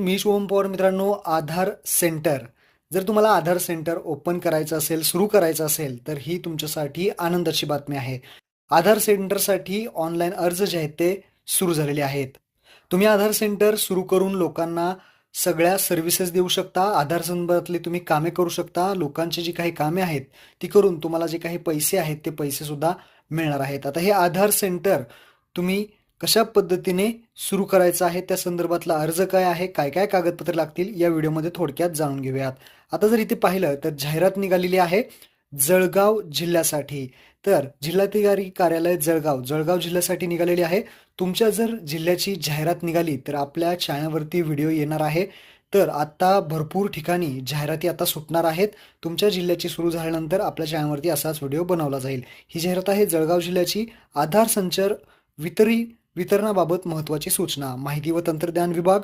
मी शुभम पवार. मित्रांनो, आधार सेंटर, जर तुम्हाला आधार सेंटर ओपन करायचं असेल, सुरू करायचं असेल, तर ही तुमच्यासाठी आनंदाची बातमी आहे. आधार सेंटरसाठी ऑनलाईन अर्ज जे आहेत ते सुरू झालेले आहेत. तुम्ही आधार सेंटर सुरू करून लोकांना सगळ्या सर्व्हिसेस देऊ शकता. आधार संदर्भातली तुम्ही कामे करू शकता. लोकांची जी काही कामे आहेत ती करून तुम्हाला जे काही पैसे आहेत ते पैसे सुद्धा मिळणार आहेत. आता हे आधार सेंटर तुम्ही कशा पद्धतीने सुरू करायचं आहे, त्या संदर्भातला अर्ज काय आहे, काय काय कागदपत्रे लागतील, या व्हिडिओमध्ये थोडक्यात जाणून घेऊयात. आता जर इथे पाहिलं तर जाहिरात निघालेली आहे जळगाव जिल्ह्यासाठी. तर जिल्हाधिकारी कार्यालय जळगाव जिल्ह्यासाठी निघालेली आहे. तुमच्या जर जिल्ह्याची जाहिरात निघाली तर आपल्या चॅनलवरती व्हिडिओ येणार आहे. तर आता भरपूर ठिकाणी जाहिराती आता सुटणार आहेत. तुमच्या जिल्ह्याची सुरू झाल्यानंतर आपल्या चॅनलवरती असाच व्हिडिओ बनवला जाईल. ही जाहिरात आहे जळगाव जिल्ह्याची. आधार संचार वितरणाबाबत महत्त्वाची सूचना. माहिती व तंत्रज्ञान विभाग